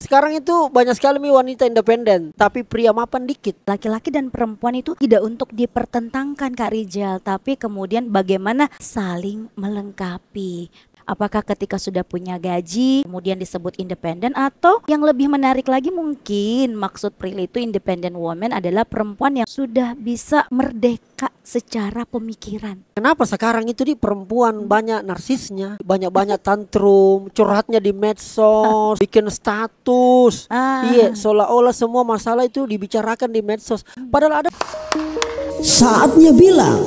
Sekarang itu banyak sekali wanita independen, tapi pria mapan dikit. Laki-laki dan perempuan itu tidak untuk dipertentangkan Kak Rijal, tapi kemudian bagaimana saling melengkapi. Apakah ketika sudah punya gaji kemudian disebut independen, atau yang lebih menarik lagi mungkin maksud Prilly itu independent woman adalah perempuan yang sudah bisa merdeka secara pemikiran. Kenapa sekarang itu di perempuan banyak narsisnya, banyak-banyak tantrum, curhatnya di medsos, bikin status. Iya, seolah-olah semua masalah itu dibicarakan di medsos. Padahal ada. Saatnya bilang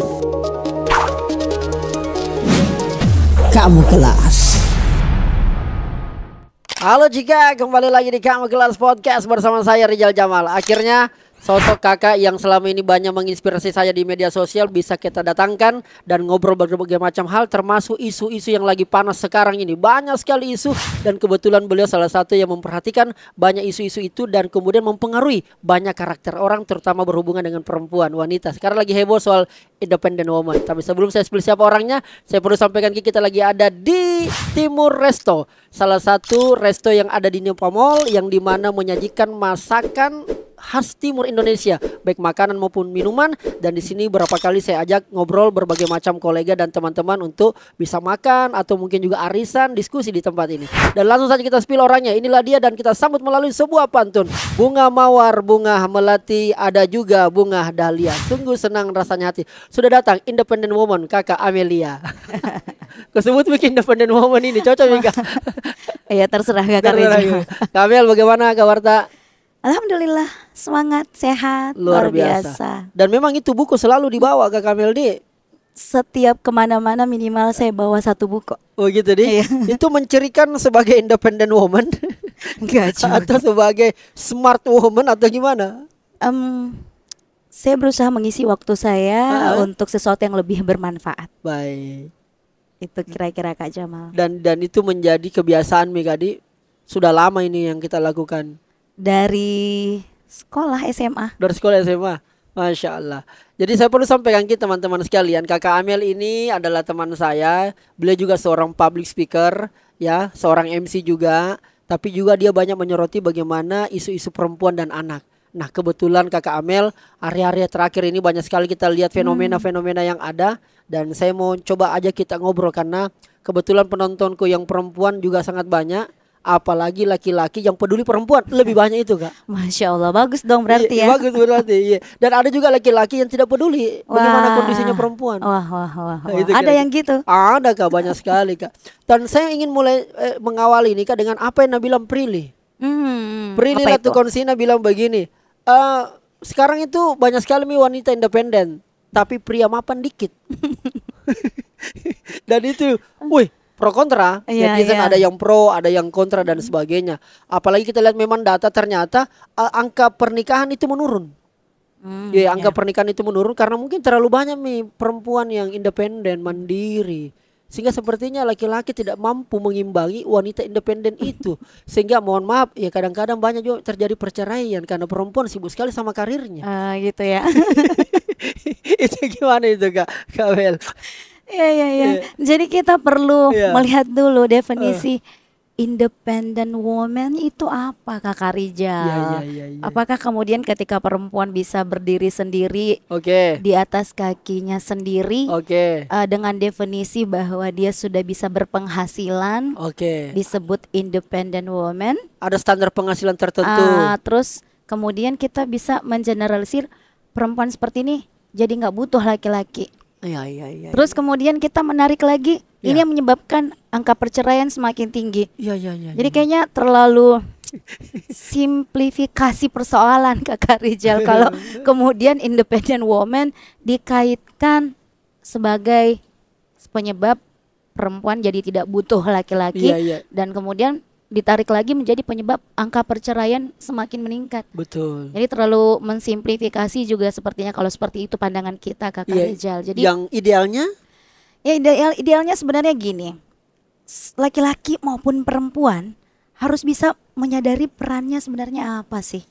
kamu kelas. Halo Jika, kembali lagi di Kamu Kelas Podcast bersama saya Rijal Jamal. Akhirnya sosok kakak yang selama ini banyak menginspirasi saya di media sosial bisa kita datangkan dan ngobrol berbagai macam hal, termasuk isu-isu yang lagi panas sekarang ini. Banyak sekali isu dan kebetulan beliau salah satu yang memperhatikan banyak isu-isu itu dan kemudian mempengaruhi banyak karakter orang, terutama berhubungan dengan perempuan, wanita. Sekarang lagi heboh soal independent woman. Tapi sebelum saya spill siapa orangnya, saya perlu sampaikan kita lagi ada di Timur Resto, salah satu resto yang ada di New Mall yang dimana menyajikan masakan khas timur Indonesia, baik makanan maupun minuman. Dan di sini berapa kali saya ajak ngobrol berbagai macam kolega dan teman-teman untuk bisa makan atau mungkin juga arisan, diskusi di tempat ini. Dan langsung saja kita spill orangnya. Inilah dia dan kita sambut melalui sebuah pantun. Bunga mawar, bunga melati, ada juga bunga dahlia. Sungguh senang rasanya hati. Sudah datang independent woman Kakak Amelia. Kesebut bikin independent woman ini cocok Mika. Ya terserah Kak Rijal. Kamel, bagaimana kabar tak? Alhamdulillah, semangat, sehat, luar biasa. Dan memang itu buku selalu dibawa Kak Kamel di. Setiap kemana-mana minimal saya bawa satu buku. Oh gitu deh. Itu mencirikan sebagai independent woman atau sebagai smart woman atau gimana? Saya berusaha mengisi waktu saya untuk sesuatu yang lebih bermanfaat. Baik. Itu kira-kira Kak Jamal. Dan itu menjadi kebiasaan Mika di. Sudah lama ini yang kita lakukan. Dari sekolah SMA. Dari sekolah SMA, Masya Allah. Jadi saya perlu sampaikan teman-teman sekalian, Kakak Amel ini adalah teman saya. Beliau juga seorang public speaker, ya, seorang MC juga. Tapi juga dia banyak menyoroti bagaimana isu-isu perempuan dan anak. Nah kebetulan Kakak Amel, area-area terakhir ini banyak sekali kita lihat fenomena-fenomena yang ada. Dan saya mau coba aja kita ngobrol karena kebetulan penontonku yang perempuan juga sangat banyak. Apalagi laki-laki yang peduli perempuan lebih banyak itu Kak. Masya Allah, bagus dong berarti ya. Bagus berarti iya. Dan ada juga laki-laki yang tidak peduli bagaimana kondisinya perempuan. Wah. Itu ada yang gitu? Ada Kak, banyak sekali Kak. Dan saya ingin mulai mengawali ini Kak dengan apa yang bilang Prilly. Prilly Latukonsina bilang begini, sekarang itu banyak sekali wanita independen, tapi pria mapan dikit. Dan itu, wih, pro kontra, netizen ada yang pro, ada yang kontra dan sebagainya. Apalagi kita lihat memang data ternyata angka pernikahan itu menurun. Angka pernikahan itu menurun karena mungkin terlalu banyak perempuan yang independen, mandiri. Sehingga sepertinya laki-laki tidak mampu mengimbangi wanita independen itu. Sehingga mohon maaf ya kadang-kadang banyak juga terjadi perceraian karena perempuan sibuk sekali sama karirnya. Gitu ya. Itu gimana itu Kak Kabel? Iya. Jadi kita perlu melihat dulu definisi independent woman itu apa Kakak Rijal. Apakah kemudian ketika perempuan bisa berdiri sendiri di atas kakinya sendiri, dengan definisi bahwa dia sudah bisa berpenghasilan, disebut independent woman. Ada standar penghasilan tertentu. Terus kemudian kita bisa mengeneralisir perempuan seperti ini jadi nggak butuh laki-laki. Terus kemudian kita menarik lagi, ini yang menyebabkan angka perceraian semakin tinggi. Jadi kayaknya terlalu simplifikasi persoalan Kakak Rijal kalau kemudian independent woman dikaitkan sebagai penyebab perempuan jadi tidak butuh laki-laki, dan kemudian ditarik lagi menjadi penyebab angka perceraian semakin meningkat. Betul. Jadi terlalu mensimplifikasi juga sepertinya kalau seperti itu pandangan kita Kakak Rijal. Jadi yang idealnya? Ya idealnya sebenarnya gini, laki-laki maupun perempuan harus bisa menyadari perannya sebenarnya apa sih.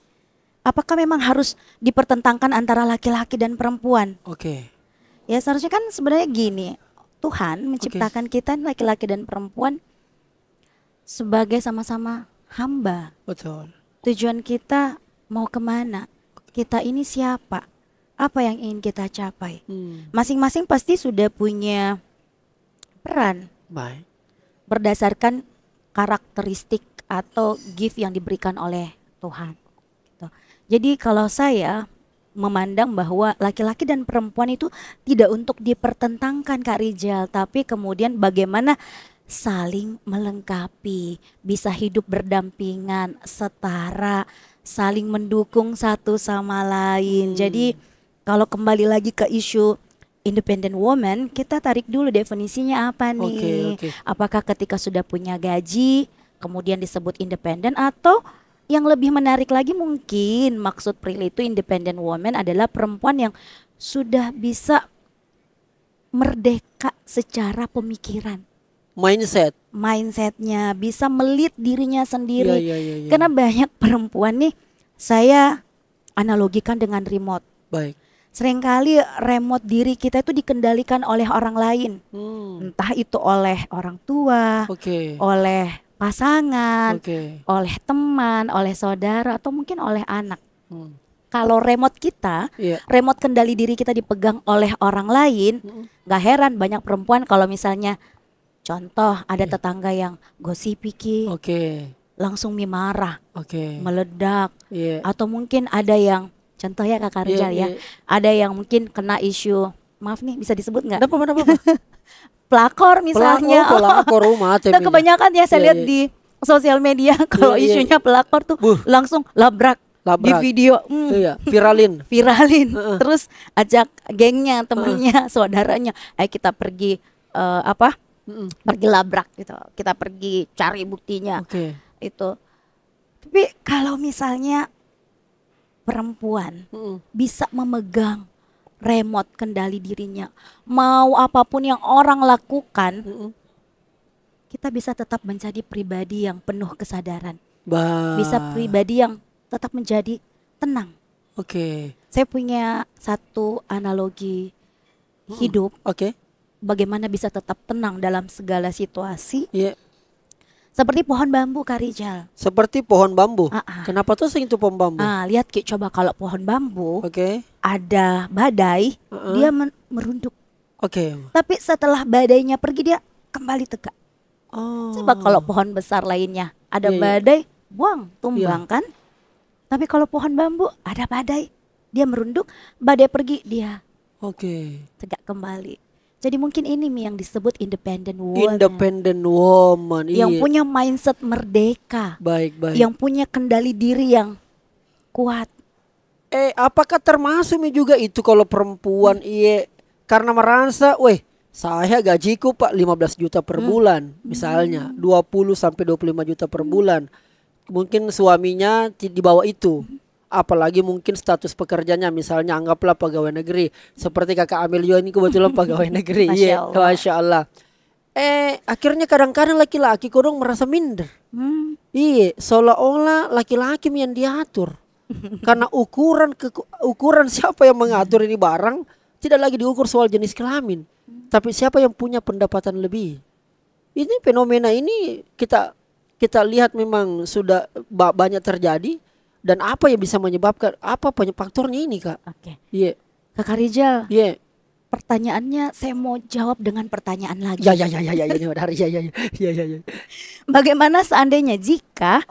Apakah memang harus dipertentangkan antara laki-laki dan perempuan? Ya seharusnya kan sebenarnya gini, Tuhan menciptakan kita laki-laki dan perempuan sebagai sama-sama hamba. Betul. Tujuan kita mau kemana? Kita ini siapa? Apa yang ingin kita capai? Masing-masing pasti sudah punya peran. Baik. Berdasarkan karakteristik atau gift yang diberikan oleh Tuhan. Gitu. Jadi kalau saya memandang bahwa laki-laki dan perempuan itu tidak untuk dipertentangkan Kak Rijal, tapi kemudian bagaimana saling melengkapi, bisa hidup berdampingan, setara, saling mendukung satu sama lain. Jadi kalau kembali lagi ke isu independent woman, kita tarik dulu definisinya apa nih? Okay. Apakah ketika sudah punya gaji, kemudian disebut independen, atau yang lebih menarik lagi mungkin maksud Prilly itu independent woman adalah perempuan yang sudah bisa merdeka secara pemikiran. Mindsetnya bisa melit dirinya sendiri. Ya. Karena banyak perempuan nih, saya analogikan dengan remote. Baik. Seringkali remote diri kita itu dikendalikan oleh orang lain. Entah itu oleh orang tua, oleh pasangan, oleh teman, oleh saudara, atau mungkin oleh anak. Kalau remote kita, remote kendali diri kita dipegang oleh orang lain, gak heran banyak perempuan kalau misalnya contoh ada tetangga yang gosipi, langsung marah, meledak, atau mungkin ada yang contoh ya Kak Rijal ya, ada yang mungkin kena isu, maaf nih bisa disebut nggak? Apa? Pelakor misalnya. Pelakor rumah. Nah, kebanyakan ya saya lihat di sosial media kalau isunya pelakor tuh langsung labrak di video, viralin. Terus ajak gengnya, temennya, saudaranya, ayo kita pergi pergi labrak gitu, kita pergi cari buktinya. Itu. Tapi kalau misalnya perempuan bisa memegang remote kendali dirinya, mau apapun yang orang lakukan, kita bisa tetap menjadi pribadi yang penuh kesadaran, bisa pribadi yang tetap menjadi tenang. Saya punya satu analogi hidup, bagaimana bisa tetap tenang dalam segala situasi. Seperti pohon bambu Kak Rijal. Seperti pohon bambu. Kenapa tuh itu pohon bambu? Lihat Ki, coba kalau pohon bambu ada badai, dia merunduk. Tapi setelah badainya pergi dia kembali tegak. Coba kalau pohon besar lainnya ada badai, buang, tumbang kan? Tapi kalau pohon bambu ada badai, dia merunduk, badai pergi, dia tegak kembali. Jadi mungkin ini yang disebut independent woman. Yang punya mindset merdeka. Baik. Yang punya kendali diri yang kuat. Apakah termasuk juga itu kalau perempuan karena merasa, saya gajiku Pak 15 juta per bulan, misalnya 20 sampai 25 juta per bulan. Mungkin suaminya di bawah itu. Apalagi mungkin status pekerjaannya misalnya anggaplah pegawai negeri, seperti kakak Amelio ini kebetulan pegawai negeri. Masya Allah. Akhirnya kadang-kadang laki-laki kodong merasa minder. Seolah-olah laki-laki yang diatur. Karena ukuran siapa yang mengatur ini barang tidak lagi diukur soal jenis kelamin, tapi siapa yang punya pendapatan lebih. Ini fenomena ini kita lihat memang sudah banyak terjadi. Dan apa yang bisa menyebabkan, apa faktornya ini Kak? Kakak Rijal, pertanyaannya saya mau jawab dengan pertanyaan lagi. Bagaimana seandainya jika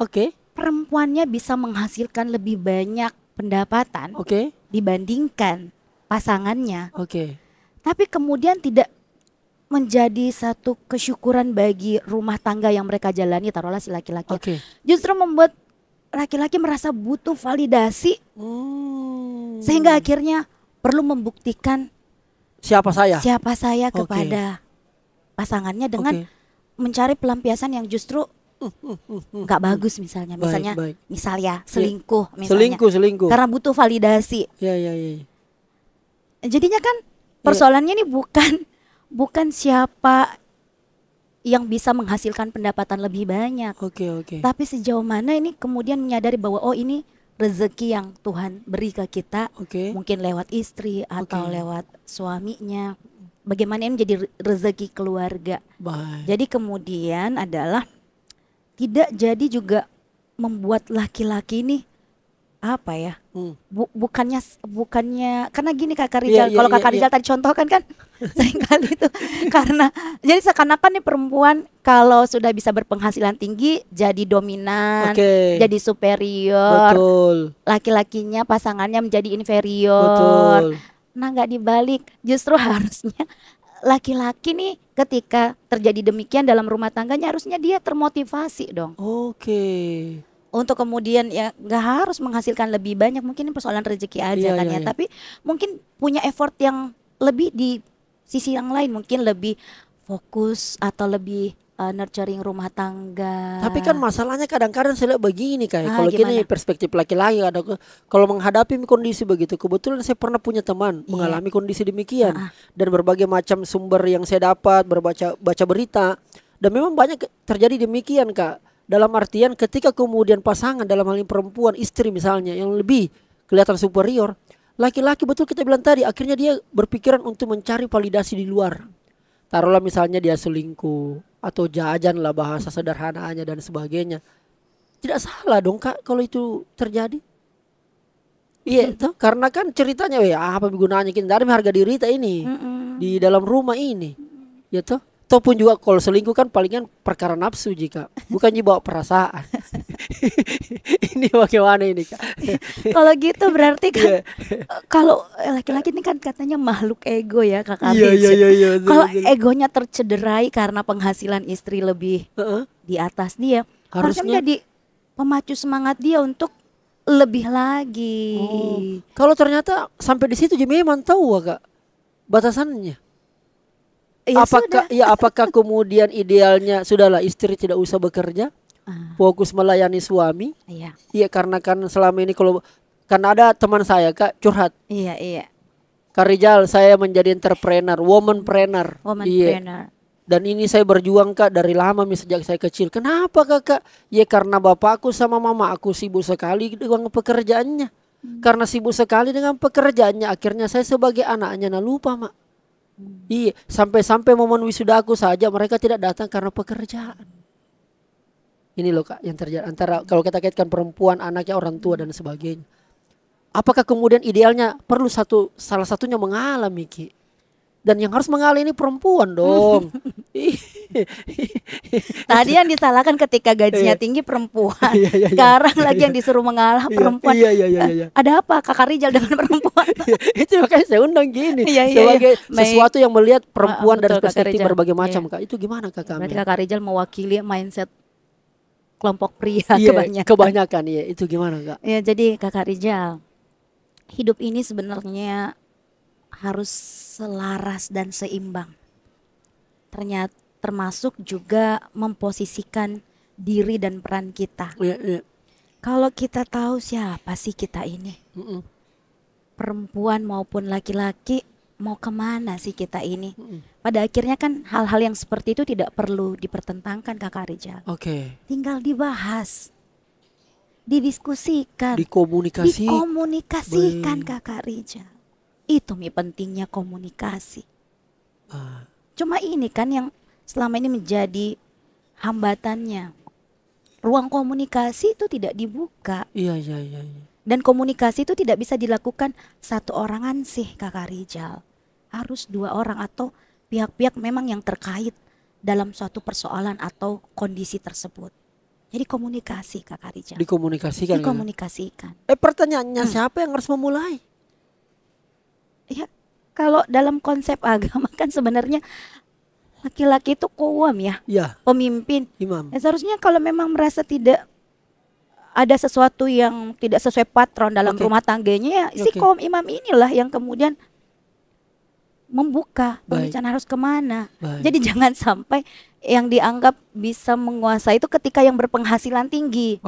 perempuannya bisa menghasilkan lebih banyak pendapatan dibandingkan pasangannya, tapi kemudian tidak menjadi satu kesyukuran bagi rumah tangga yang mereka jalani, taruhlah si laki-laki, justru membuat laki-laki merasa butuh validasi, sehingga akhirnya perlu membuktikan siapa saya kepada pasangannya dengan mencari pelampiasan yang justru nggak bagus, misalnya selingkuh misalnya, karena butuh validasi. Jadinya kan persoalannya ini bukan siapa yang bisa menghasilkan pendapatan lebih banyak. Tapi sejauh mana ini kemudian menyadari bahwa ini rezeki yang Tuhan beri ke kita, mungkin lewat istri atau lewat suaminya. Bagaimana ini menjadi rezeki keluarga. Jadi kemudian adalah tidak jadi juga membuat laki-laki ini apa ya? Bukannya karena gini Kakak Rizal, kalau Kakak Rizal tadi contohkan kan seringkali itu karena jadi seakan-akan nih perempuan kalau sudah bisa berpenghasilan tinggi jadi dominan, jadi superior. Betul. Laki-lakinya pasangannya menjadi inferior. Betul. Nah, nggak dibalik, justru harusnya laki-laki nih ketika terjadi demikian dalam rumah tangganya harusnya dia termotivasi dong. Untuk kemudian ya nggak harus menghasilkan lebih banyak, mungkin ini persoalan rezeki aja kan ya. Tapi mungkin punya effort yang lebih di sisi yang lain, mungkin lebih fokus atau lebih nurturing rumah tangga. Tapi kan masalahnya kadang-kadang saya lihat begini kayak kalau gini perspektif laki-laki kalau menghadapi kondisi begitu, kebetulan saya pernah punya teman mengalami kondisi demikian dan berbagai macam sumber yang saya dapat baca berita dan memang banyak terjadi demikian Kak. Dalam artian ketika kemudian pasangan dalam hal ini perempuan, istri misalnya yang lebih kelihatan superior, laki-laki betul kita bilang tadi akhirnya dia berpikiran untuk mencari validasi di luar. Taruhlah misalnya dia selingkuh atau jajan lah bahasa sederhananya dan sebagainya. Tidak salah dong Kak kalau itu terjadi. Iya toh, karena kan ceritanya apa gunanya kita dari harga diri kita ini di dalam rumah ini. Ya toh. Ataupun juga kalau selingkuh kan palingan perkara nafsu jika bukan dibawa perasaan. Ini bagaimana ini Kak? Kalau gitu berarti kan kalau laki-laki ini kan katanya makhluk ego ya Kakak. Iya. Kalau egonya tercederai karena penghasilan istri lebih di atas dia, harusnya jadi pemacu semangat dia untuk lebih lagi. Kalau ternyata sampai di situ jadi memang tahu Kak batasannya. Apakah kemudian idealnya sudahlah istri tidak usah bekerja, fokus melayani suami? Iya karena kan selama ini karena ada teman saya Kak curhat. Iya. Kak Rizal, saya menjadi entrepreneur, womanpreneur. Dan ini saya berjuang Kak dari lama sejak saya kecil. Kenapa Kakak? Ya karena bapakku sama mama aku sibuk sekali dengan pekerjaannya. Karena sibuk sekali dengan pekerjaannya, akhirnya saya sebagai anaknya lupa Mak. Iya, sampai momen wisuda aku saja mereka tidak datang karena pekerjaan. Ini loh Kak yang terjadi antara kalau kita kaitkan perempuan, anaknya, orang tua dan sebagainya. Apakah kemudian idealnya perlu salah satunya mengalami Ki? Dan yang harus mengalami ini perempuan dong. Tadi yang disalahkan ketika gajinya tinggi perempuan. Sekarang lagi yang disuruh mengalah perempuan. Ada apa Kakak Rizal dengan perempuan? Itu makanya saya undang gini sebagai sesuatu yang melihat perempuan dari perspektif berbagai macam Kak. Itu gimana Kak? Berarti Kakak Rizal mewakili mindset kelompok pria kebanyakan ya. Itu gimana Kak? Ya jadi Kakak Rizal, hidup ini sebenarnya harus selaras dan seimbang. Ternyata termasuk juga memposisikan diri dan peran kita. Kalau kita tahu siapa sih kita ini, perempuan maupun laki-laki, mau kemana sih kita ini? Pada akhirnya kan hal-hal yang seperti itu tidak perlu dipertentangkan Kakak Rizal. Tinggal dibahas, didiskusikan, dikomunikasikan Kakak Rizal. Itu pentingnya komunikasi. Cuma ini kan yang selama ini menjadi hambatannya. Ruang komunikasi itu tidak dibuka. Iya. Dan komunikasi itu tidak bisa dilakukan satu orangan sih Kakak Rizal. Harus dua orang atau pihak-pihak memang yang terkait dalam suatu persoalan atau kondisi tersebut. Jadi komunikasi Kakak Rizal. Dikomunikasikan. Pertanyaannya siapa yang harus memulai? Ya, kalau dalam konsep agama kan sebenarnya laki-laki itu qawwam ya, pemimpin, imam. Seharusnya kalau memang merasa tidak ada sesuatu yang tidak sesuai patron dalam rumah tangganya, si kaum imam inilah yang kemudian membuka pembicaraan harus kemana. Jadi jangan sampai yang dianggap bisa menguasai itu ketika yang berpenghasilan tinggi.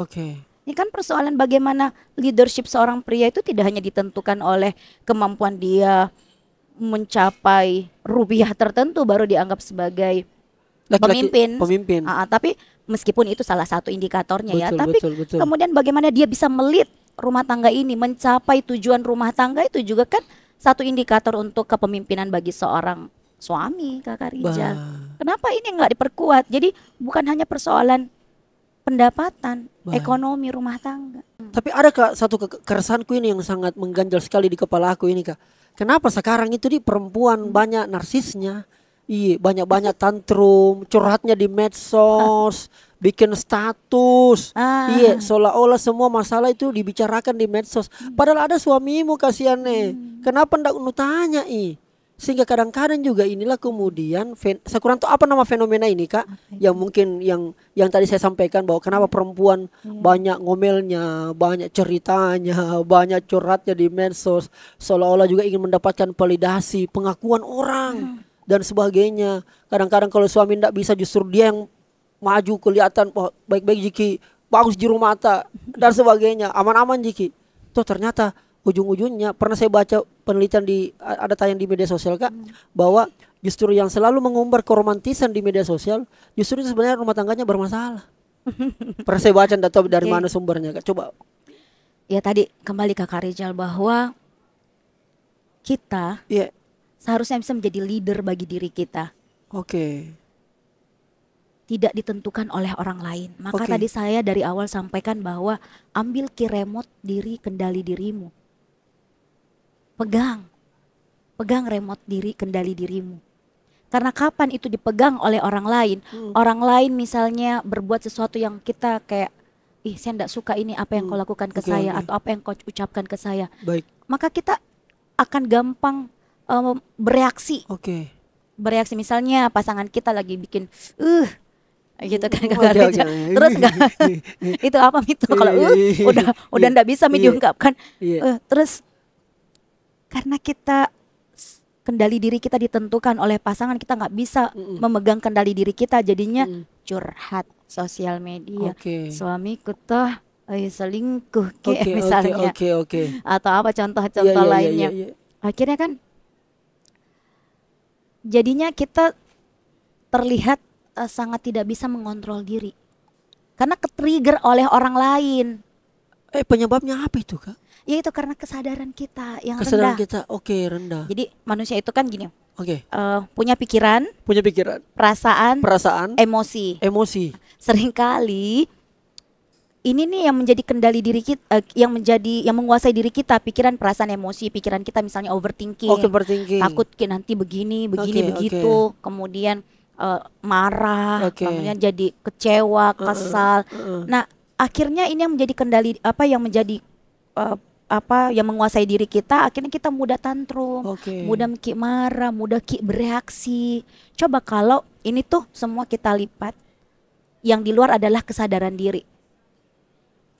Ini kan persoalan bagaimana leadership seorang pria itu tidak hanya ditentukan oleh kemampuan dia mencapai rupiah tertentu baru dianggap sebagai pemimpin. Tapi meskipun itu salah satu indikatornya tapi kemudian bagaimana dia bisa melit rumah tangga ini mencapai tujuan rumah tangga itu juga kan satu indikator untuk kepemimpinan bagi seorang suami Kakak Rizal. Kenapa ini nggak diperkuat? Jadi bukan hanya persoalan pendapatan, Baik. ekonomi rumah tangga. Tapi ada Kak satu keresahanku ini yang sangat mengganjal sekali di kepala aku ini Kak. Kenapa sekarang itu di perempuan banyak narsisnya? Iya, banyak-banyak tantrum, curhatnya di medsos, bikin status. Iya, seolah-olah semua masalah itu dibicarakan di medsos. Padahal ada suamimu kasihan nih. Kenapa ndak nu tanya Sehingga kadang-kadang juga inilah kemudian saya kurang tahu apa nama fenomena ini Kak, yang mungkin yang tadi saya sampaikan bahwa kenapa perempuan banyak ngomelnya, banyak ceritanya, banyak curhatnya di medsos, seolah-olah juga ingin mendapatkan validasi, pengakuan orang dan sebagainya. Kadang-kadang kalau suami tidak bisa, justru dia yang maju, kelihatan baik-baik Jiki, bagus di rumah mata dan sebagainya, aman-aman Jiki. Tuh ternyata ujung-ujungnya pernah saya baca penelitian ada tayang di media sosial Kak, bahwa justru yang selalu mengumbar keromantisan di media sosial justru itu sebenarnya rumah tangganya bermasalah. Pernah saya baca, tidak tahu dari mana sumbernya Kak. Coba. Ya tadi kembali ke Kak Rizal bahwa kita seharusnya bisa menjadi leader bagi diri kita. Oke. Tidak ditentukan oleh orang lain. Maka tadi saya dari awal sampaikan bahwa ambil key remote diri, kendali dirimu. Pegang remote diri, kendali dirimu. Karena kapan itu dipegang oleh orang lain, orang lain misalnya berbuat sesuatu yang kita kayak, saya enggak suka ini apa yang kau lakukan ke saya atau apa yang kau ucapkan ke saya. Baik. Maka kita akan gampang bereaksi. Bereaksi misalnya pasangan kita lagi bikin gitu kan terus enggak itu apa itu kalau udah enggak bisa diungkapkan. Terus karena kita kendali diri kita ditentukan oleh pasangan, kita nggak bisa memegang kendali diri kita, jadinya curhat sosial media. Suamiku tuh selingkuh kayak misalnya. Atau apa contoh-contoh lainnya. Akhirnya kan jadinya kita terlihat sangat tidak bisa mengontrol diri karena ke-trigger oleh orang lain. Penyebabnya apa itu Kak? Ya itu karena kesadaran kita yang rendah. Rendah. Jadi manusia itu kan gini. Punya pikiran, perasaan, emosi. Seringkali ini nih yang menjadi kendali diri kita, yang menguasai diri kita, pikiran, perasaan, emosi. Pikiran kita misalnya overthinking, takut nanti begini, begitu. Kemudian marah, kemudian jadi kecewa, kesal. Nah, akhirnya ini yang menjadi kendali yang menguasai diri kita. Akhirnya kita mudah tantrum, mudah marah, mudah bereaksi. Coba kalau ini tuh semua kita lipat, yang di luar adalah kesadaran diri.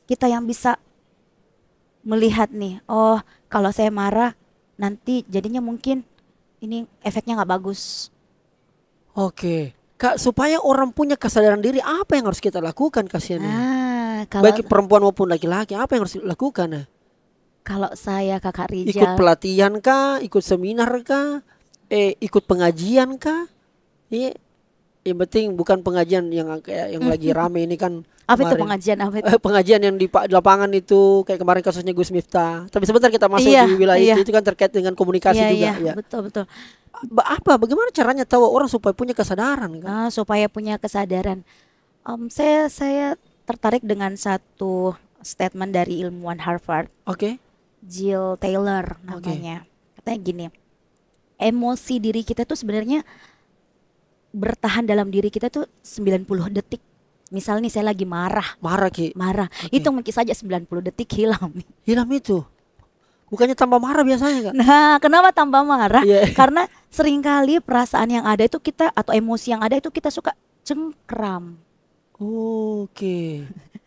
Kita yang bisa melihat nih, kalau saya marah nanti jadinya mungkin ini efeknya nggak bagus. Kak, supaya orang punya kesadaran diri, apa yang harus kita lakukan kasihannya? Baik perempuan maupun laki-laki, apa yang harus dilakukan? Kalau saya Kakak Rizal, ikut pelatihan kah, ikut seminar kah, ikut pengajian kah? Yang penting bukan pengajian yang lagi rame ini kan. Apa itu pengajian? Pengajian yang di lapangan itu kayak kemarin kasusnya Gus Miftah. Tapi sebentar kita masuk di wilayah itu kan terkait dengan komunikasi juga. Betul. Bagaimana caranya tahu orang supaya punya kesadaran kan? Supaya punya kesadaran. Saya tertarik dengan satu statement dari ilmuwan Harvard. Jill Taylor namanya. Katanya gini, emosi diri kita tuh sebenarnya bertahan dalam diri kita tuh 90 detik. Misal nih saya lagi marah. Itu mungkin saja 90 detik hilang. Hilang itu? Bukannya tambah marah biasanya Kak? Nah, kenapa tambah marah? Karena seringkali perasaan yang ada itu kita, atau emosi yang ada itu kita suka cengkram.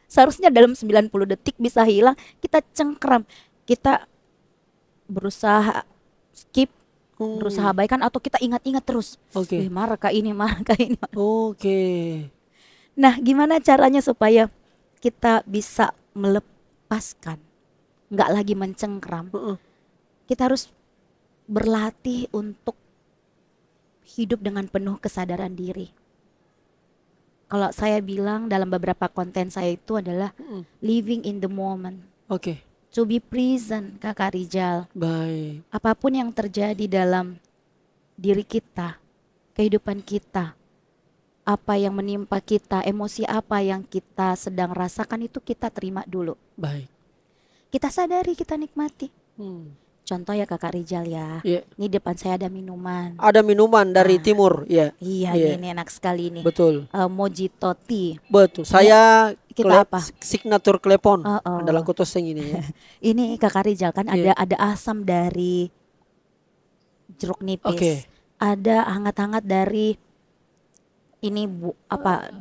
Seharusnya dalam 90 detik bisa hilang, kita cengkram. Kita berusaha skip, berusaha abaikan, atau kita ingat-ingat terus. Marah kah ini. Nah, gimana caranya supaya kita bisa melepaskan, nggak lagi mencengkram? Kita harus berlatih untuk hidup dengan penuh kesadaran diri. Kalau saya bilang dalam beberapa konten saya itu adalah living in the moment. To be present, Kakak Rizal. Baik. Apapun yang terjadi dalam diri kita, kehidupan kita, apa yang menimpa kita, emosi apa yang kita sedang rasakan itu kita terima dulu. Baik. Kita sadari, kita nikmati. Hmm. Contoh ya Kakak Rijal ya. Yeah. Ini depan saya ada minuman. Ada minuman dari timur, ya. Iya, Yeah. ini enak sekali nih. Betul. Mojito tea. Betul. Saya Kita apa? Signature Klepon Oh. andalan kutoseng ini ya. Ini Kakak Rijal kan Yeah. ada asam dari jeruk nipis. Oke. Ada hangat-hangat dari ini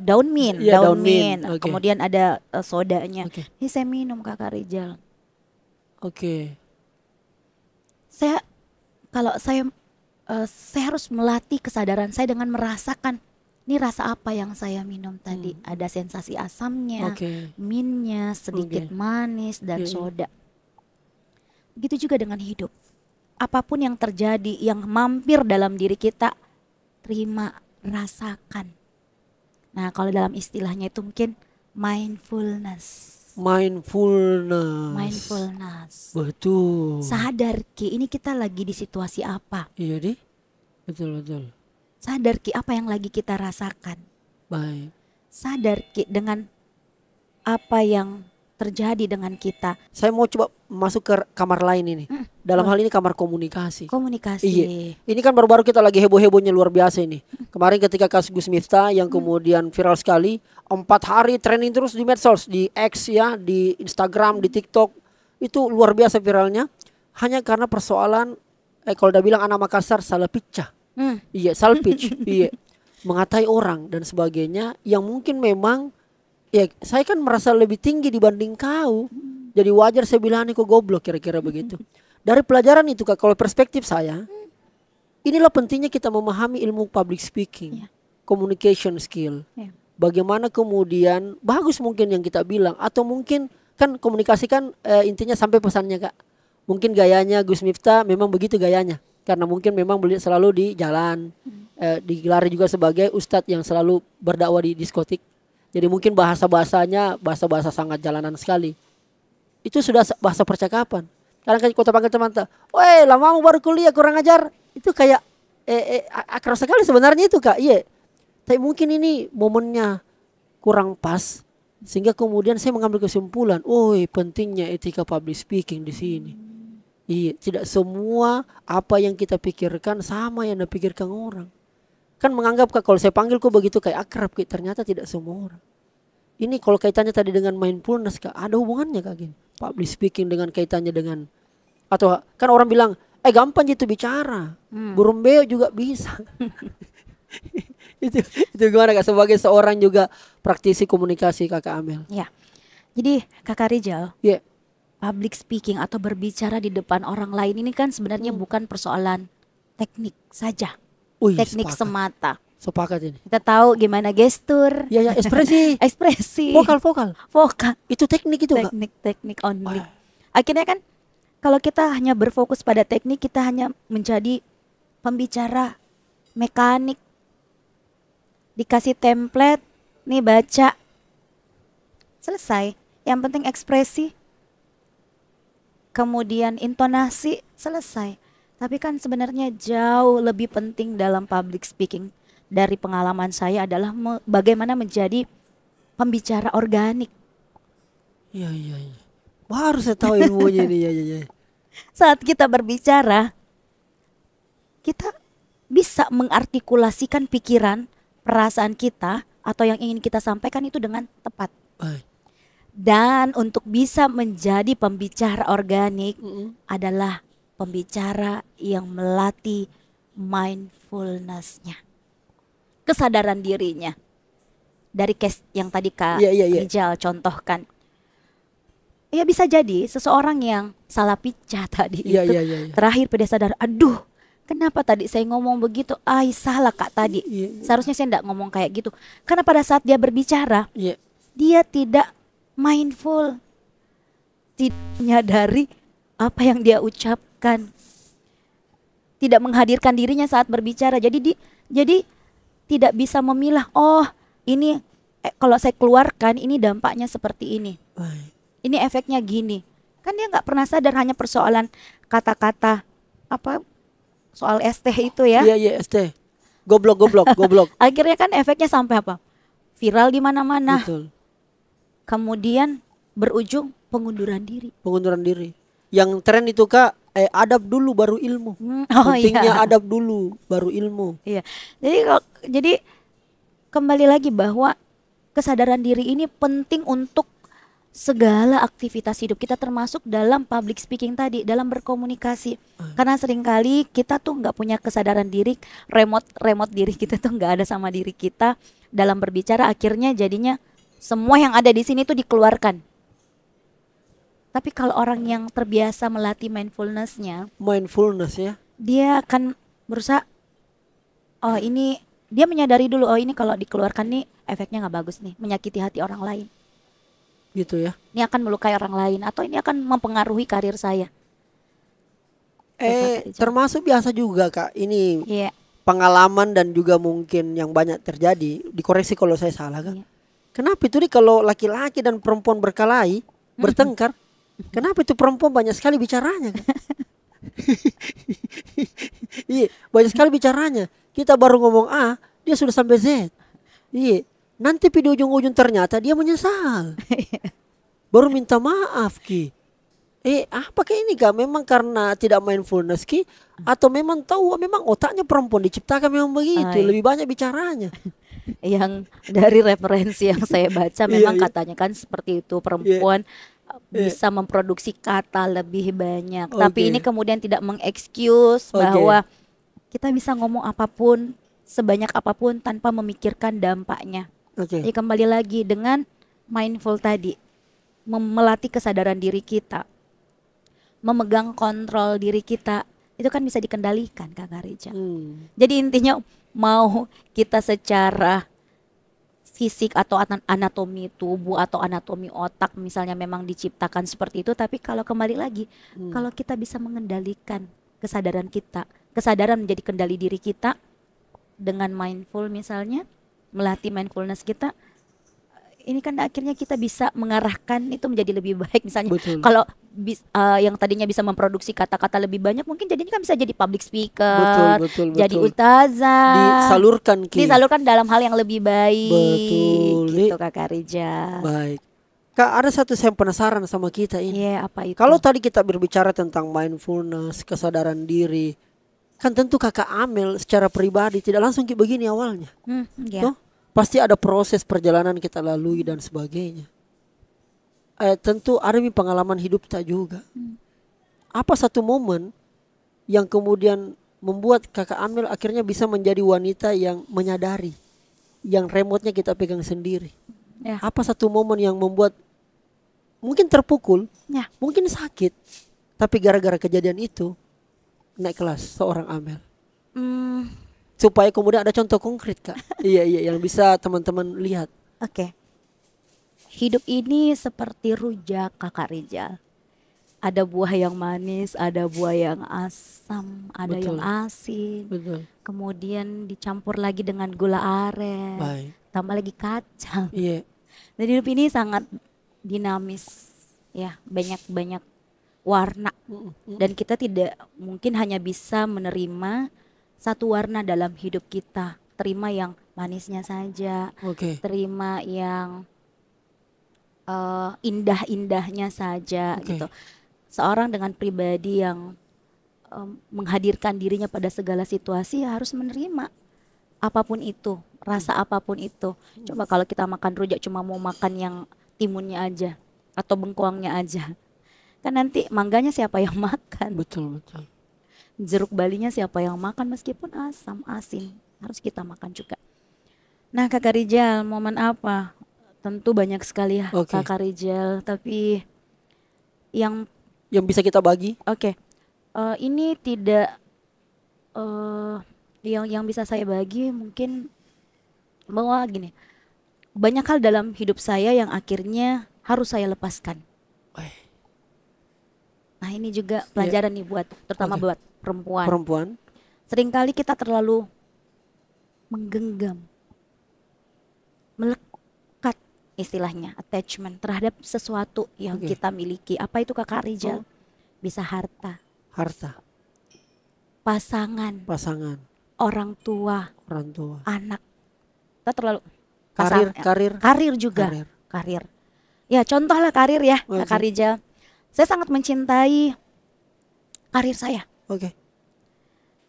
daun mint, Iya, daun daun mint. mint. Oke. Kemudian ada sodanya. Oke. Ini saya minum Kakak Rijal. Oke. Kalau saya harus melatih kesadaran saya dengan merasakan ini rasa apa yang saya minum tadi. Ada sensasi asamnya, Oke. mintnya, sedikit manis dan Iya, iya. soda. Begitu juga dengan hidup. Apapun yang terjadi, yang mampir dalam diri kita, terima, rasakan. Nah, kalau dalam istilahnya itu mungkin mindfulness. Mindfulness. Betul. Sadar Ki, ini kita lagi di situasi apa? Iya di. Betul. Sadar Ki, apa yang lagi kita rasakan? Baik. Sadar Ki dengan apa yang terjadi dengan kita. Saya mau coba masuk ke kamar lain ini. Dalam hal ini kamar komunikasi. Komunikasi. Iya. Ini kan baru-baru kita lagi heboh-hebohnya luar biasa ini. Kemarin ketika kasus Gus Miftah yang kemudian viral sekali, 4 hari trending terus di medsos, di X ya, di Instagram, di TikTok. Itu luar biasa viralnya. Hanya karena persoalan kalau udah bilang anak Makassar salah picah. Iya, salah pitch. Iya. Mengatai orang dan sebagainya yang mungkin memang ya saya kan merasa lebih tinggi dibanding kau. Jadi wajar saya bilang nih kok goblok kira-kira begitu. Dari pelajaran itu Kak, kalau perspektif saya, inilah pentingnya kita memahami ilmu public speaking, communication skill. Bagaimana kemudian bagus mungkin yang kita bilang atau mungkin kan komunikasi kan intinya sampai pesannya Kak. Mungkin gayanya Gus Miftah memang begitu gayanya. Karena mungkin memang beliau selalu di jalan, digelar juga sebagai ustadz yang selalu berdakwah di diskotik. Jadi mungkin bahasa-bahasanya bahasa-bahasa sangat jalanan sekali. Itu sudah bahasa percakapan. Karena kan kota panggil teman tuh, "Woi, lama baru kuliah kurang ajar." Itu kayak akrab sekali sebenarnya itu Kak. Iya. Tapi mungkin ini momennya kurang pas sehingga kemudian saya mengambil kesimpulan, pentingnya etika public speaking di sini. Iya, tidak semua apa yang kita pikirkan sama yang dipikirkan orang. Kan menganggap Kak, kalau saya panggil kok begitu kayak akrab, ternyata tidak semua orang. Ini kalau kaitannya tadi dengan mindfulness Kak, ada hubungannya Kak gini. Public speaking dengan kaitannya dengan, atau kan orang bilang, gampang gitu bicara, burung beo juga bisa. itu gimana Kak sebagai seorang juga praktisi komunikasi Kakak Amel? Ya, jadi Kakak Rijal, Iya. public speaking atau berbicara di depan orang lain ini kan sebenarnya bukan persoalan teknik saja. Teknik sepakat. semata. Sepakat ini. Kita tahu gimana gestur. Ya, ekspresi. Ekspresi. Vokal. Itu teknik itu Kak. Teknik only. Akhirnya kan kalau kita hanya berfokus pada teknik, kita hanya menjadi pembicara mekanik. Dikasih template, nih baca. Selesai. Yang penting ekspresi. Kemudian intonasi, selesai. Tapi kan sebenarnya jauh lebih penting dalam public speaking dari pengalaman saya adalah bagaimana menjadi pembicara organik. Iya. Baru saya tahu ilmunya ini. Iya. Saat kita berbicara, kita bisa mengartikulasikan pikiran, perasaan kita atau yang ingin kita sampaikan itu dengan tepat. Baik. Dan untuk bisa menjadi pembicara organik adalah pembicara yang melatih mindfulness-nya, kesadaran dirinya. Dari case yang tadi Kak Rijal contohkan. Ya bisa jadi seseorang yang salah picah tadi itu terakhir pada sadar, aduh kenapa tadi saya ngomong begitu, salah Kak tadi. Seharusnya saya tidak ngomong kayak gitu. Karena pada saat dia berbicara, dia tidak mindful, tidak menyadari apa yang dia ucapkan, tidak menghadirkan dirinya saat berbicara. Jadi tidak bisa memilah, ini kalau saya keluarkan ini dampaknya seperti ini. Ini efeknya gini. Kan dia nggak pernah sadar, hanya persoalan kata-kata soal ST itu ya. Iya ST. Goblok. Akhirnya kan efeknya sampai apa? Viral di mana-mana. Betul. Kemudian berujung pengunduran diri. Pengunduran diri. Yang tren itu Kak, adab dulu baru ilmu. Pentingnya adab dulu baru ilmu. Iya. Jadi kembali lagi bahwa kesadaran diri ini penting untuk segala aktivitas hidup kita, termasuk dalam public speaking tadi, dalam berkomunikasi. Karena seringkali kita tuh nggak punya kesadaran diri, remote diri kita tuh nggak ada sama diri kita dalam berbicara. Akhirnya jadinya semua yang ada di sini tuh dikeluarkan. Tapi kalau orang yang terbiasa melatih mindfulness ya, dia akan berusaha, oh ini dia menyadari dulu, oh ini kalau dikeluarkan nih efeknya nggak bagus nih, menyakiti hati orang lain. Gitu ya. Ini akan melukai orang lain atau ini akan mempengaruhi karir saya. Termasuk biasa juga Kak, ini pengalaman dan juga mungkin yang banyak terjadi, dikoreksi kalau saya salah Kak. Kenapa itu nih kalau laki-laki dan perempuan berkelahi, bertengkar, kenapa itu perempuan banyak sekali bicaranya Kak? Iya, banyak sekali bicaranya. Kita baru ngomong A, dia sudah sampai Z. Iya. Nanti di ujung-ujung ternyata dia menyesal. Baru minta maaf Ki. Apakah ini Kak? Memang karena tidak mindfulness Ki? Atau memang tahu memang otaknya perempuan diciptakan memang begitu, lebih banyak bicaranya. Yang dari referensi yang saya baca memang katanya kan seperti itu, perempuan bisa memproduksi kata lebih banyak. Tapi ini kemudian tidak mengexcuse bahwa kita bisa ngomong apapun, sebanyak apapun tanpa memikirkan dampaknya. Jadi kembali lagi dengan mindful tadi, melatih kesadaran diri kita, memegang kontrol diri kita, itu kan bisa dikendalikan Kak Karija. Jadi intinya mau kita secara fisik atau anatomi tubuh atau anatomi otak misalnya memang diciptakan seperti itu, tapi kalau kembali lagi, kalau kita bisa mengendalikan kesadaran kita, kesadaran menjadi kendali diri kita dengan mindful misalnya, melatih mindfulness kita, ini kan akhirnya kita bisa mengarahkan itu menjadi lebih baik. Misalnya kalau yang tadinya bisa memproduksi kata-kata lebih banyak, mungkin jadinya kan bisa jadi public speaker, jadi ustazah, disalurkan dalam hal yang lebih baik. Gitu Kak Karija. Baik Kak, ada satu saya penasaran sama kita ini. Apa itu? Kalau tadi kita berbicara tentang mindfulness, kesadaran diri, kan tentu Kakak Amel secara pribadi tidak langsung kayak begini awalnya. Tuh, pasti ada proses perjalanan kita lalui dan sebagainya. Tentu ada pengalaman hidup tak juga. Apa satu momen yang kemudian membuat Kakak Amel akhirnya bisa menjadi wanita yang menyadari, yang remote-nya kita pegang sendiri? Apa satu momen yang membuat mungkin terpukul, mungkin sakit, tapi gara-gara kejadian itu naik kelas seorang Amel, supaya kemudian ada contoh konkret Kak. Iya yang bisa teman-teman lihat. Hidup ini seperti rujak Kakak Rizal. Ada buah yang manis, ada buah yang asam, ada yang asin. Kemudian dicampur lagi dengan gula aren, tambah lagi kacang. Jadi hidup ini sangat dinamis, ya, banyak warna, dan kita tidak mungkin hanya bisa menerima satu warna dalam hidup kita. Terima yang manisnya saja, terima yang indah-indahnya saja, gitu. Seorang dengan pribadi yang menghadirkan dirinya pada segala situasi harus menerima apapun itu, rasa apapun itu. Coba kalau kita makan rujak cuma mau makan yang timunnya aja atau bengkoangnya aja, kan nanti mangganya siapa yang makan? Betul. Jeruk balinya siapa yang makan? Meskipun asam, asin, harus kita makan juga. Nah Kakak Rizal, momen apa? Tentu banyak sekali ya Kakak Rizal, tapi yang bisa kita bagi? Ini tidak yang bisa saya bagi mungkin bahwa gini, banyak hal dalam hidup saya yang akhirnya harus saya lepaskan. Nah ini juga pelajaran nih buat, terutama buat perempuan. Seringkali kita terlalu menggenggam, melekat istilahnya, attachment terhadap sesuatu yang kita miliki. Apa itu Kakak Rizal? Bisa harta, pasangan, orang tua, anak. Kita terlalu karir juga. Karir. Ya contoh lah karir ya, Kak Rijal. Saya sangat mencintai karir saya.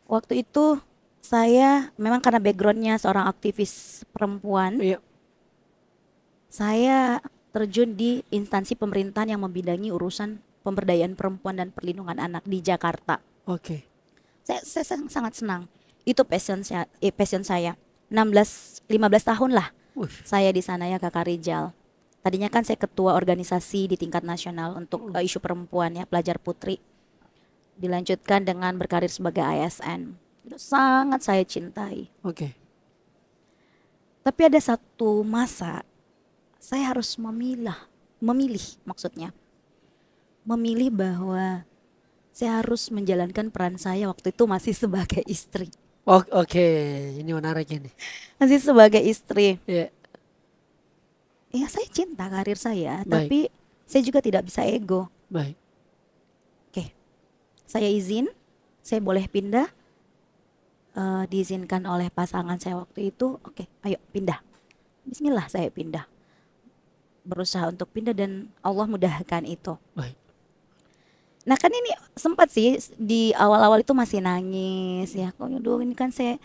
Waktu itu saya memang karena backgroundnya seorang aktivis perempuan. Saya terjun di instansi pemerintahan yang membidangi urusan pemberdayaan perempuan dan perlindungan anak di Jakarta. Saya sangat senang. Itu passion saya. 15 tahun lah saya di sana ya Kakak Rijal. Tadinya kan saya ketua organisasi di tingkat nasional untuk isu perempuan ya, pelajar putri. Dilanjutkan dengan berkarir sebagai ASN. Itu sangat saya cintai. Tapi ada satu masa saya harus memilih bahwa saya harus menjalankan peran saya waktu itu masih sebagai istri. Ini menarik ini. Masih sebagai istri. Ya saya cinta karir saya, tapi saya juga tidak bisa ego. Saya izin, saya boleh pindah, diizinkan oleh pasangan saya waktu itu. Ayo pindah. Bismillah saya pindah. Berusaha untuk pindah dan Allah mudahkan itu. Nah kan ini sempat sih di awal-awal itu masih nangis ya. Ini kan saya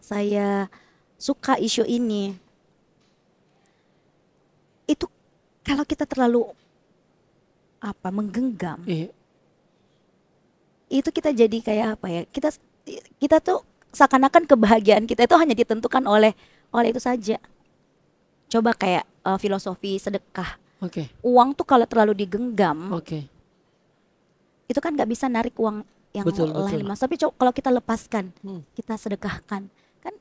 saya suka isu ini. Itu kalau kita terlalu menggenggam, itu kita jadi kayak kita tuh seakan-akan kebahagiaan kita itu hanya ditentukan oleh itu saja. Coba kayak filosofi sedekah. Uang tuh kalau terlalu digenggam, itu kan nggak bisa narik uang yang lain. Tapi kalau kita lepaskan, kita sedekahkan, kan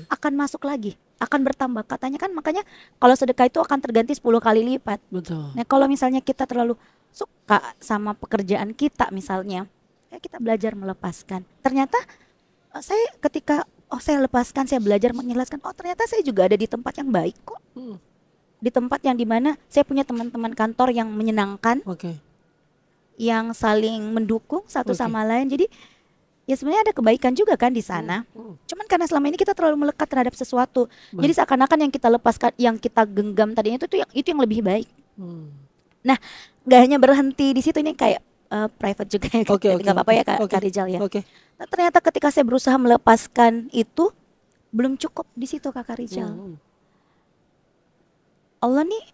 akan masuk lagi, akan bertambah. Katanya kan makanya kalau sedekah itu akan terganti 10 kali lipat. Nah kalau misalnya kita terlalu suka sama pekerjaan kita misalnya, ya kita belajar melepaskan. Ternyata saya ketika saya lepaskan, saya belajar mengikhlaskan. Ternyata saya juga ada di tempat yang baik kok. Di tempat yang dimana saya punya teman-teman kantor yang menyenangkan, yang saling mendukung satu sama lain. Jadi ya sebenarnya ada kebaikan juga kan di sana. Cuman karena selama ini kita terlalu melekat terhadap sesuatu. Jadi seakan-akan yang kita lepaskan, yang kita genggam tadinya itu yang lebih baik. Nah, nggak hanya berhenti di situ, ini kayak private juga ya. Nggak apa-apa ya Kak Rijal ya. Nah, ternyata ketika saya berusaha melepaskan itu belum cukup di situ Kak Rijal. Allah nih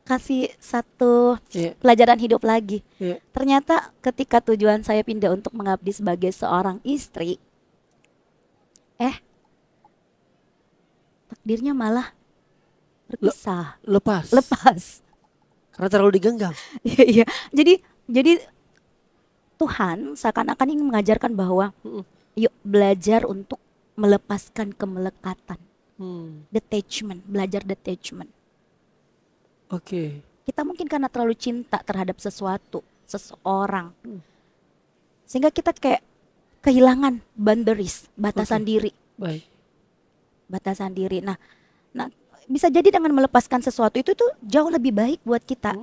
kasih satu pelajaran hidup lagi. Ternyata ketika tujuan saya pindah untuk mengabdi sebagai seorang istri, takdirnya malah berpisah. Lepas. Karena terlalu digenggam. Iya. Jadi Tuhan seakan-akan ingin mengajarkan bahwa yuk belajar untuk melepaskan kemelekatan. Belajar detachment. Kita mungkin karena terlalu cinta terhadap seseorang, sehingga kita kayak kehilangan boundaries, batasan diri. Batasan diri. Nah, bisa jadi dengan melepaskan sesuatu itu tuh jauh lebih baik buat kita.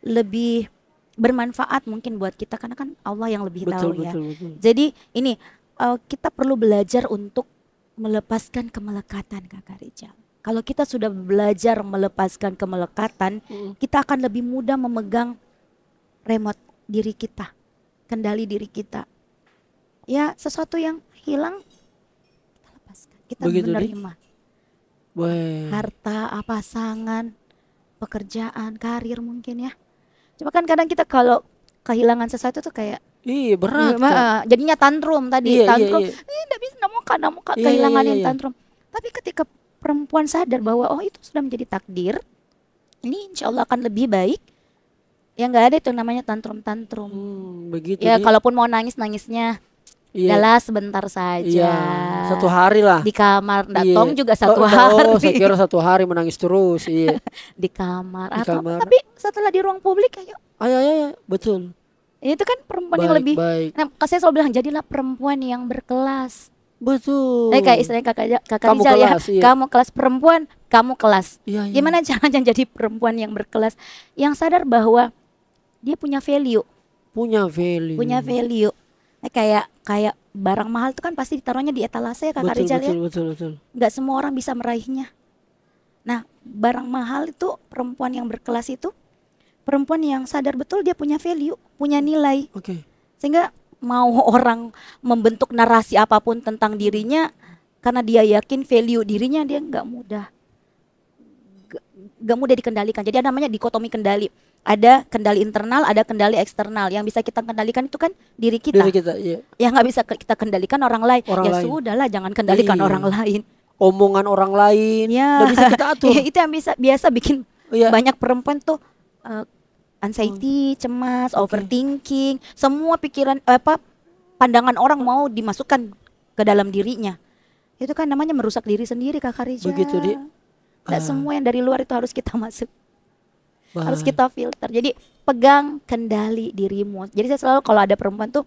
Lebih bermanfaat mungkin buat kita karena kan Allah yang lebih tahu ya. Jadi ini kita perlu belajar untuk melepaskan kemelekatan Kakak Rijal. Kalau kita sudah belajar melepaskan kemelekatan, kita akan lebih mudah memegang remote diri kita, kendali diri kita. Ya sesuatu yang hilang kita lepaskan, kita menerima. Harta, pasangan, pekerjaan, karir mungkin ya. Cuma kan kadang kita kalau kehilangan sesuatu tuh kayak berat. Jadinya tantrum tadi, tantrum. Enggak bisa, enggak mau kehilanganin tantrum. Tapi ketika perempuan sadar bahwa itu sudah menjadi takdir, ini insya Allah akan lebih baik. Ya nggak ada itu namanya tantrum. Begitu. Ya kalaupun mau nangisnya, adalah sebentar saja. 1 hari lah. Di kamar, datang juga 1 hari. Saya kira 1 hari menangis terus. Di kamar. Tapi setelah di ruang publik ayo. Betul. Itu kan perempuan yang lebih. Nah, saya selalu bilang jadilah perempuan yang berkelas. Betul. Kayak istilahnya kakak Rijal ya. Kamu kelas perempuan, kamu kelas. Gimana caranya jadi perempuan yang berkelas, yang sadar bahwa dia punya value. punya value. Punya value. Kayak barang mahal itu kan pasti ditaruhnya di etalase ya Kakak Rizal ya. Betul. Nggak semua orang bisa meraihnya. Nah, barang mahal itu perempuan yang berkelas itu perempuan yang sadar betul dia punya value, punya nilai. Oke. Sehingga mau orang membentuk narasi apapun tentang dirinya karena dia yakin value dirinya, dia nggak mudah dikendalikan. Jadi ada namanya dikotomi kendali. Ada kendali internal, ada kendali eksternal. Yang bisa kita kendalikan itu kan diri kita. Iya. Yang nggak bisa kita kendalikan orang lain. Sudahlah, jangan kendalikan orang lain. Omongan orang lain, nggak bisa kita atur. Itu yang biasa bikin banyak perempuan tuh anxiety, cemas, overthinking, semua pikiran pandangan orang mau dimasukkan ke dalam dirinya. Itu kan namanya merusak diri sendiri Kakak Rizal. Begitu, Di. Nggak semua yang dari luar itu harus kita masuk. Harus kita filter. Jadi pegang kendali dirimu. Jadi saya selalu kalau ada perempuan tuh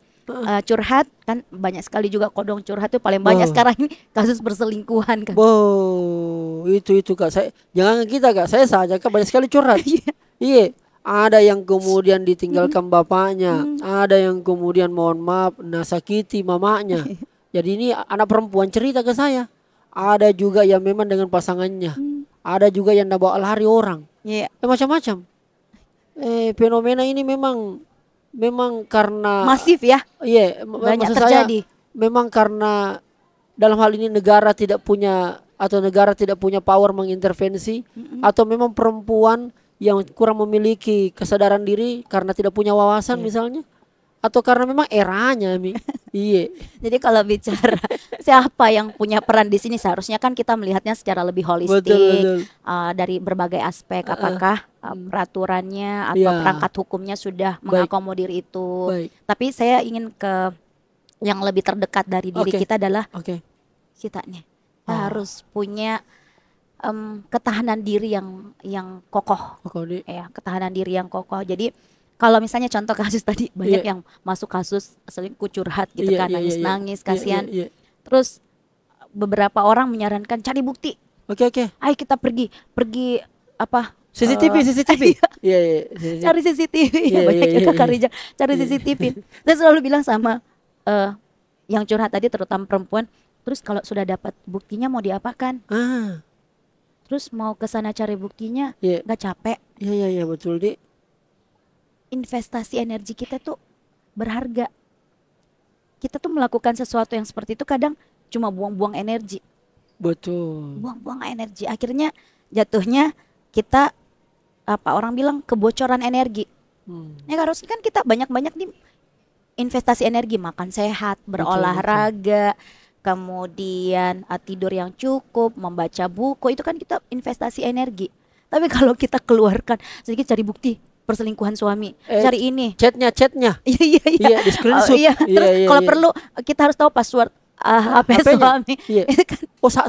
curhat, kan banyak sekali juga kodong curhat tuh paling banyak sekarang ini kasus perselingkuhan kan. Itu Kak. Jangan kita Kak, saya saja Kak banyak sekali curhat. Iya. Ada yang kemudian ditinggalkan bapaknya, ada yang kemudian mohon maaf nasakiti mamanya. Jadi ini anak perempuan cerita ke saya. Ada juga yang memang dengan pasangannya. Ada juga yang bawa lari orang. Macam-macam. Fenomena ini memang karena masif ya. Iya, banyak terjadi. Memang karena dalam hal ini negara tidak punya power mengintervensi, atau memang perempuan yang kurang memiliki kesadaran diri karena tidak punya wawasan misalnya, atau karena memang eranya Iya. Jadi kalau bicara siapa yang punya peran di sini, seharusnya kan kita melihatnya secara lebih holistik. Betul. Dari berbagai aspek. Apakah peraturannya atau perangkat hukumnya sudah mengakomodir itu. Tapi saya ingin ke yang lebih terdekat dari diri kita adalah kitanya. Kita harus punya ketahanan diri yang kokoh. Ketahanan diri yang kokoh. Jadi kalau misalnya contoh kasus tadi banyak yang masuk kasus selingkuh curhat gitu kan, nangis-nangis, kasihan. Terus beberapa orang menyarankan cari bukti. Ayo kita pergi apa? CCTV. Cari CCTV. Banyak itu Kak Rizal, cari CCTV. Saya selalu bilang sama yang curhat tadi, terutama perempuan, terus kalau sudah dapat buktinya mau diapakan? Terus mau ke sana cari buktinya nggak capek? Iya betul Di. Investasi energi kita tuh berharga. Kita tuh melakukan sesuatu yang seperti itu kadang cuma buang-buang energi. Betul. Buang-buang energi. Akhirnya jatuhnya kita orang bilang kebocoran energi. Ya harusnya kan kita banyak-banyak nih investasi energi, makan sehat, berolahraga, kemudian tidur yang cukup, membaca buku, itu kan kita investasi energi. Tapi kalau kita keluarkan sedikit cari bukti perselingkuhan suami, cari ini chatnya iya di screenshot. Terus kalau perlu kita harus tahu password HP suami.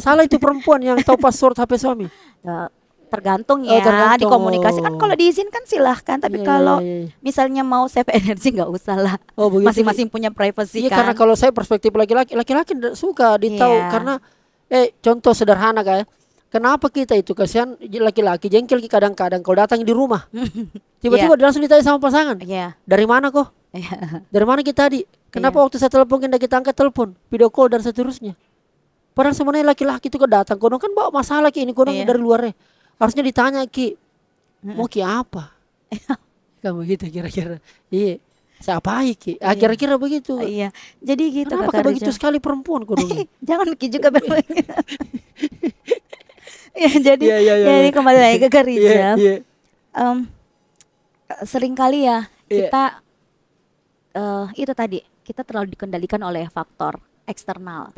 Salah itu perempuan yang tahu password HP suami. Tergantung dikomunikasikan. Kalau diizinkan silahkan, tapi kalau misalnya mau save energi nggak usah lah. Masing-masing punya privacy kan. Karena kalau saya perspektif laki-laki suka ditahu karena contoh sederhana kayak kenapa kita itu kasihan laki-laki jengkel kadang-kadang kalau datang di rumah. Tiba-tiba langsung ditanya sama pasangan. Dari mana kok? Dari mana kita tadi? Kenapa waktu saya telepon kita angkat telepon, video call dan seterusnya. Padahal sebenarnya laki-laki itu kok datang, kodong kan bawa masalah ini kodong dari luarnya. Harusnya ditanya mau apa? Kamu gitu kira-kira. Iya. Siapa Ki? Kira-kira begitu. Jadi gitu. Kenapa begitu sekali perempuan kodong? Jangan mikir juga jadi kembali lagi ke Kak Rizal. Seringkali kita itu tadi kita terlalu dikendalikan oleh faktor eksternal.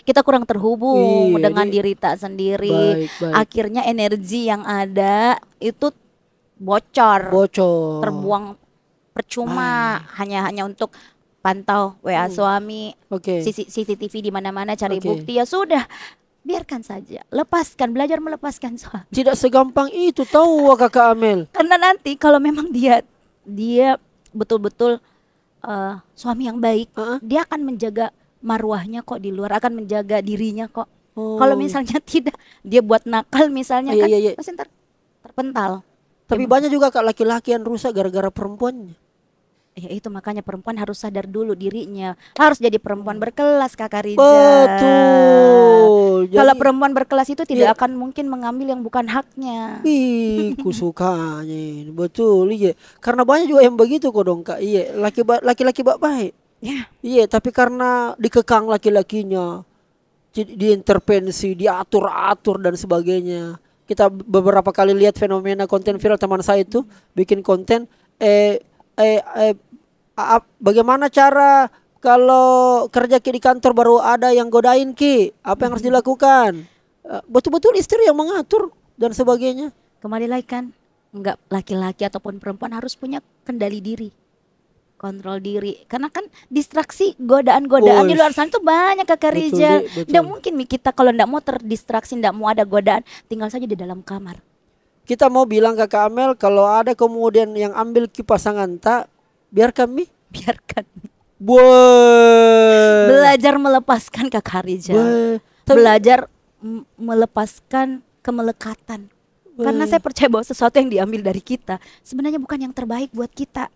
Kita kurang terhubung dengan diri tak sendiri. Akhirnya energi yang ada itu bocor. Terbuang percuma hanya untuk pantau WA suami, CCTV di mana-mana cari bukti, ya sudah. Biarkan saja, belajar melepaskan suami. Tidak segampang itu tahu Kakak Amel. Karena nanti kalau memang dia betul-betul suami yang baik, dia akan menjaga marwahnya kok di luar, akan menjaga dirinya kok. Kalau misalnya tidak, dia buat nakal misalnya pasti ntar terpental. Tapi banyak juga Kak laki-laki yang rusak gara-gara perempuannya. Ya itu makanya perempuan harus sadar dulu dirinya. Harus jadi perempuan berkelas Kakak Rizal. Betul. Kalau perempuan berkelas itu tidak akan mungkin mengambil yang bukan haknya. Ih, kusukanya ini. Betul, iya. Karena banyak juga yang begitu kok dong Kak. Iya, laki-laki baik. Ya. Iya, tapi karena dikekang laki-lakinya, diintervensi, diatur-atur dan sebagainya. Kita beberapa kali lihat fenomena konten viral teman saya itu bikin konten bagaimana cara kalau kerja di kantor baru ada yang godain Ki, apa yang harus dilakukan? Betul-betul istri yang mengatur dan sebagainya. Kembali lagi kan, enggak laki-laki ataupun perempuan harus punya kendali diri, kontrol diri. Karena kan distraksi, godaan-godaan di luar sana itu banyak Kakak Rizal. Nggak mungkin kita kalau nggak mau terdistraksi, nggak mau ada godaan, tinggal saja di dalam kamar. Kita mau bilang Kakak Amel kalau ada kemudian yang ambil Ki pasangan tak, biarkan Mi. Biarkan. Belajar melepaskan Kakak Rizal. Belajar melepaskan kemelekatan. Karena saya percaya bahwa sesuatu yang diambil dari kita sebenarnya bukan yang terbaik buat kita.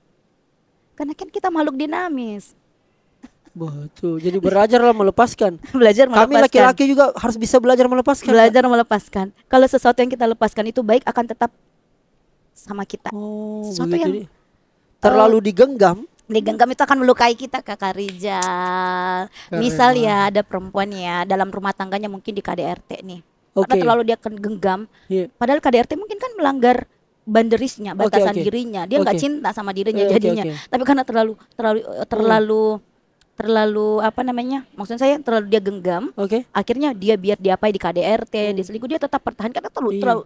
Karena kan kita makhluk dinamis. Betul. Jadi belajarlah melepaskan. Belajar melepaskan. Kami laki-laki juga harus bisa belajar melepaskan. Belajar melepaskan. Kalau sesuatu yang kita lepaskan itu baik, akan tetap sama kita. Sesuatu yang terlalu digenggam itu akan melukai kita Kakak Rizal. Misal ya ada perempuan ya dalam rumah tangganya mungkin di KDRT nih. Karena terlalu dia genggam. Padahal KDRT mungkin kan melanggar boundariesnya, batasan dirinya. Dia nggak cinta sama dirinya jadinya. Tapi karena terlalu apa namanya? Maksud saya terlalu dia genggam. Akhirnya dia biar diapai di KDRT, diselingkuh, dia tetap pertahankan karena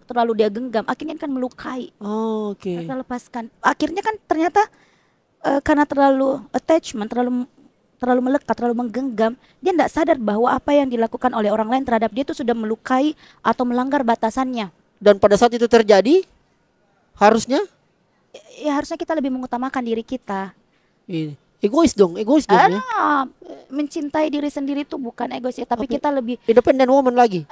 terlalu dia genggam. Akhirnya kan melukai. Kita lepaskan. Akhirnya kan ternyata karena terlalu attachment, terlalu melekat, terlalu menggenggam, dia tidak sadar bahwa apa yang dilakukan oleh orang lain terhadap dia itu sudah melukai atau melanggar batasannya. Dan pada saat itu terjadi, harusnya kita lebih mengutamakan diri kita. Egois dong ya. Mencintai diri sendiri itu bukan egois ya, tapi kita lebih independent woman lagi.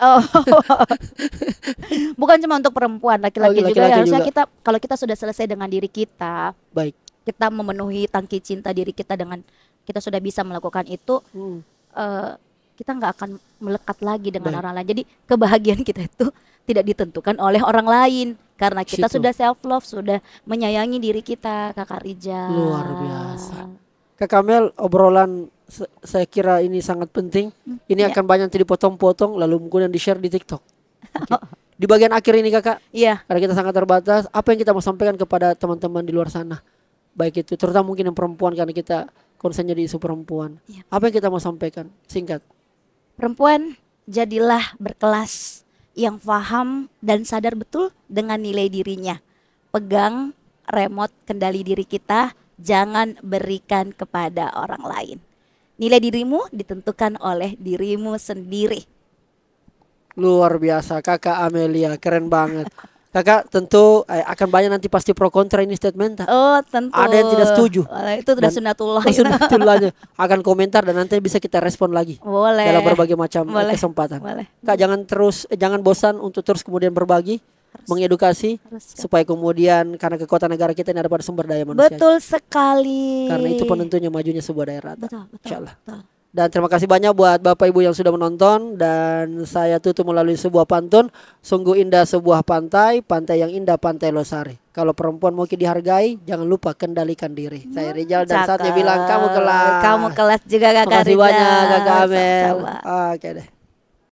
Bukan cuma untuk perempuan, laki-laki juga. Harusnya kita, kalau kita sudah selesai dengan diri kita, baik, kita memenuhi tangki cinta diri kita dengan kita sudah bisa melakukan itu, kita nggak akan melekat lagi dengan orang lain. Jadi kebahagiaan kita itu tidak ditentukan oleh orang lain karena kita sudah self love, sudah menyayangi diri kita Kakak Rizal. Luar biasa. Kak Amel, obrolan saya kira ini sangat penting. Ini akan banyak dipotong-potong lalu kemudian di-share di TikTok. Di bagian akhir ini Kakak, karena kita sangat terbatas, apa yang kita mau sampaikan kepada teman-teman di luar sana? Baik itu terutama mungkin yang perempuan karena kita konsennya di isu perempuan. Apa yang kita mau sampaikan? Singkat. Perempuan, jadilah berkelas, yang paham dan sadar betul dengan nilai dirinya. Pegang remote kendali diri kita, jangan berikan kepada orang lain. Nilai dirimu ditentukan oleh dirimu sendiri. Luar biasa Kakak Amelia, keren banget. Kakak tentu akan banyak nanti pasti pro kontra ini statement. Tentu. Ada yang tidak setuju. Itu sudah sunatullah. Sunatullahnya akan komentar dan nanti bisa kita respon lagi. Boleh. Dalam berbagai macam kesempatan. Boleh. Kak jangan bosan untuk terus kemudian berbagi, mengedukasi supaya kemudian karena kekuatan negara kita ini ada pada sumber daya manusia. Betul sekali. Karena itu penentunya majunya sebuah daerah. Betul. Insyaallah. Dan terima kasih banyak buat Bapak Ibu yang sudah menonton. Dan saya tutup melalui sebuah pantun. Sungguh indah sebuah pantai, pantai yang indah pantai Losari. Kalau perempuan mau dihargai, jangan lupa kendalikan diri. Saya Rizal dan saatnya bilang kamu kelas. Kamu kelas juga Kakak Rizal. Terima kasih banyak Kakak Amel. Oke deh.